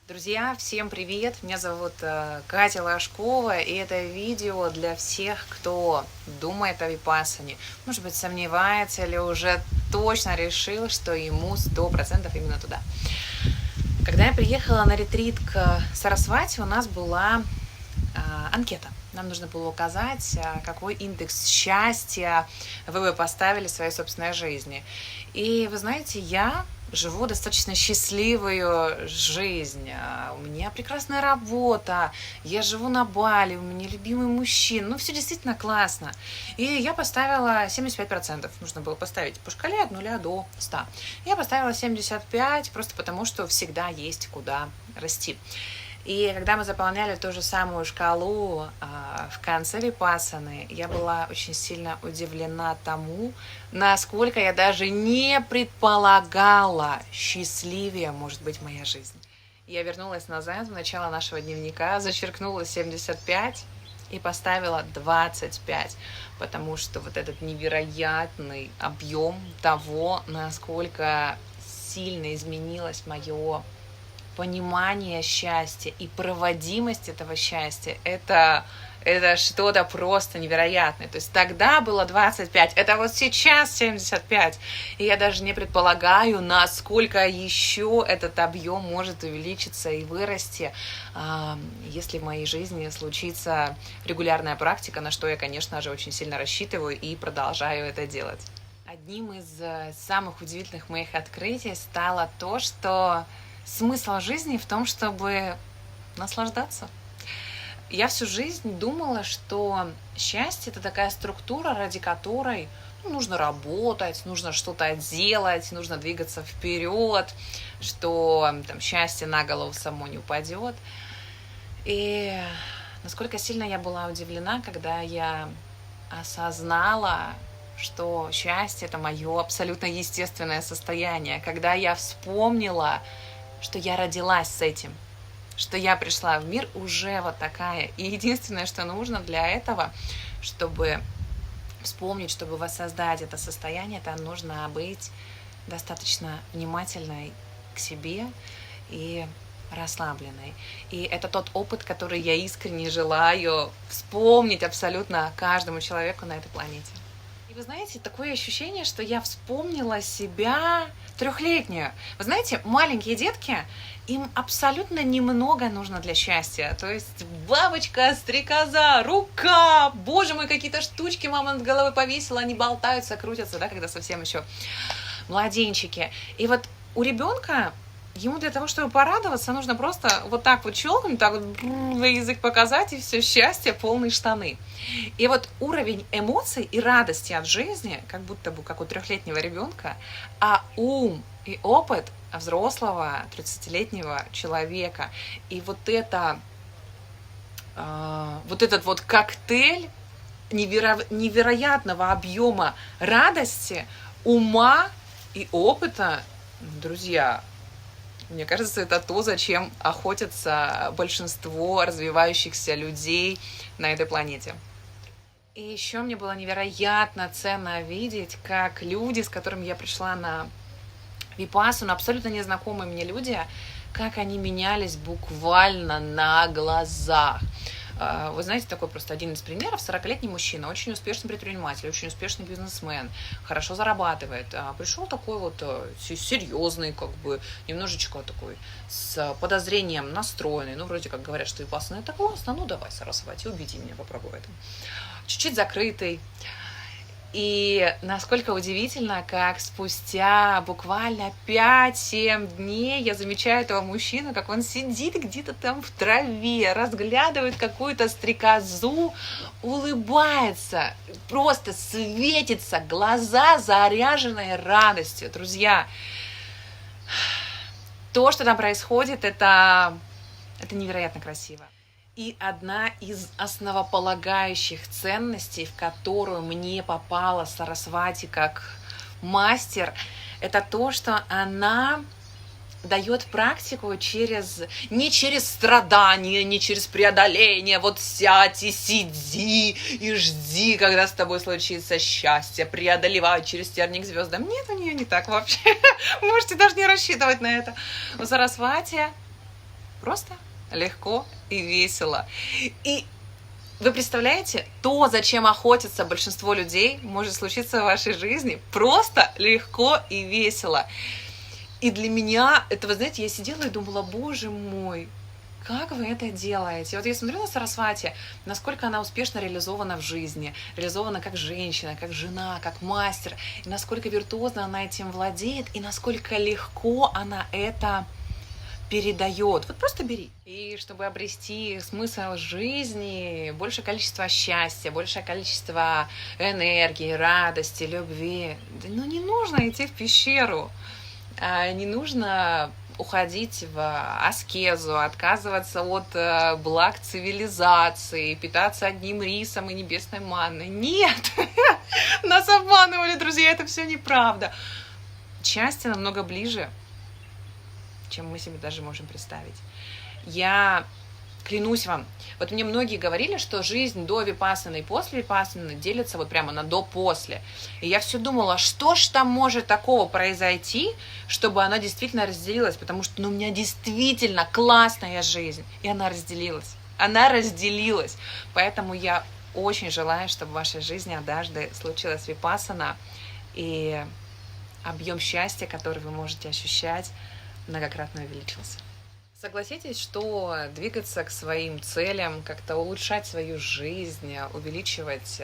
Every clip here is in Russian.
Друзья, всем привет! Меня зовут Катя Ложкова, и это видео для всех, кто думает о випассане, может быть, сомневается или уже точно решил, что ему 100% именно туда. Когда я приехала на ретрит к Сарасвати, у нас была анкета. Нам нужно было указать, какой индекс счастья вы бы поставили в своей собственной жизни. И вы знаете, я живу достаточно счастливую жизнь. У меня прекрасная работа, я живу на Бали, у меня любимый мужчина. Ну, все действительно классно. И я поставила 75%. Нужно было поставить по шкале от 0 до 100. Я поставила 75, просто потому что всегда есть куда расти. И когда мы заполняли ту же самую шкалу в конце випассаны, я была очень сильно удивлена тому, насколько я даже не предполагала, счастливее может быть моя жизнь. Я вернулась назад в начало нашего дневника, зачеркнула 75 и поставила 25, потому что вот этот невероятный объем того, насколько сильно изменилось мое понимание счастья и проводимость этого счастья, это что-то просто невероятное. То есть тогда было 25, это вот сейчас 75. И я даже не предполагаю, насколько еще этот объем может увеличиться и вырасти, если в моей жизни случится регулярная практика, на что я, конечно же, очень сильно рассчитываю и продолжаю это делать. Одним из самых удивительных моих открытий стало то, что смысл жизни в том, чтобы наслаждаться. Я всю жизнь думала, что счастье – это такая структура, ради которой нужно работать, нужно что-то делать, нужно двигаться вперед, что там, счастье на голову само не упадет. И насколько сильно я была удивлена, когда я осознала, что счастье – это мое абсолютно естественное состояние, когда я вспомнила, что я родилась с этим, что я пришла в мир уже вот такая. И единственное, что нужно для этого, чтобы вспомнить, чтобы воссоздать это состояние, это нужно быть достаточно внимательной к себе и расслабленной. И это тот опыт, который я искренне желаю вспомнить абсолютно каждому человеку на этой планете. И вы знаете, такое ощущение, что я вспомнила себя 3-летнюю. Вы знаете, маленькие детки, им абсолютно немного нужно для счастья. То есть бабочка, стрекоза, рука, боже мой, какие-то штучки мама над головой повесила, они болтаются, крутятся, да, когда совсем еще младенчики. И вот у ребенка, ему для того, чтобы порадоваться, нужно просто вот так вот щелкнуть, так вот язык показать, и все, счастье, полные штаны. И вот уровень эмоций и радости от жизни, как будто бы как у 3-летнего ребенка, а ум и опыт взрослого 30-летнего человека. И вот этот вот коктейль невероятного объема радости, ума и опыта, друзья, мне кажется, это то, зачем охотятся большинство развивающихся людей на этой планете. И еще мне было невероятно ценно видеть, как люди, с которыми я пришла на випассану, абсолютно незнакомые мне люди, как они менялись буквально на глазах. Вы знаете, такой просто один из примеров. 40-летний мужчина, очень успешный предприниматель, очень успешный бизнесмен, хорошо зарабатывает. Пришел такой вот серьезный, как бы, немножечко такой, с подозрением настроенный. Ну, вроде как говорят, что випассана это классно, ну давай, Сарасвати, убеди меня, попробуй это. Чуть-чуть закрытый. И насколько удивительно, как спустя буквально 5-7 дней я замечаю этого мужчину, как он сидит где-то там в траве, разглядывает какую-то стрекозу, улыбается, просто светится, глаза заряженные радостью. Друзья, то, что там происходит, это невероятно красиво. И одна из основополагающих ценностей, в которую мне попала Сарасвати как мастер, это то, что она дает практику не через страдания, не через преодоление. Вот сядь и сиди, и жди, когда с тобой случится счастье, преодолевай через тернии к звездам. Нет, у нее не так вообще. Можете даже не рассчитывать на это. У Сарасвати Просто легко и весело. И вы представляете, то, зачем охотятся большинство людей, может случиться в вашей жизни просто легко и весело. И для меня это, вы знаете, я сидела и думала, боже мой, как вы это делаете? Вот я смотрю на Сарасвати, насколько она успешно реализована в жизни, реализована как женщина, как жена, как мастер, и насколько виртуозно она этим владеет, и насколько легко она это передает. Вот просто бери. И чтобы обрести смысл жизни, большее количество счастья, большее количество энергии, радости, любви, ну не нужно идти в пещеру, не нужно уходить в аскезу, отказываться от благ цивилизации, питаться одним рисом и небесной манной. Нет! Нас обманывали, друзья, это все неправда. Счастье намного ближе, чем мы себе даже можем представить. Я клянусь вам, вот мне многие говорили, что жизнь до випассаны и после випассаны делится вот прямо на до-после. И я все думала, что ж там может такого произойти, чтобы она действительно разделилась, потому что у меня действительно классная жизнь, и она разделилась. Она разделилась. Поэтому я очень желаю, чтобы в вашей жизни однажды случилась випассана, и объем счастья, который вы можете ощущать, многократно увеличился. Согласитесь, что двигаться к своим целям, как-то улучшать свою жизнь, увеличивать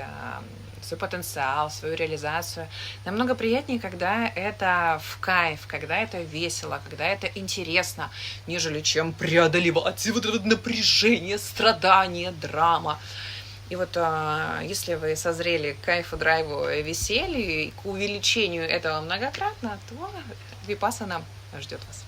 свой потенциал, свою реализацию намного приятнее, когда это в кайф, когда это весело, когда это интересно, нежели чем преодолевать вот это напряжение, страдания, драма. И вот если вы созрели к кайфу, драйву, веселью и к увеличению этого многократно, то випассана ждет вас.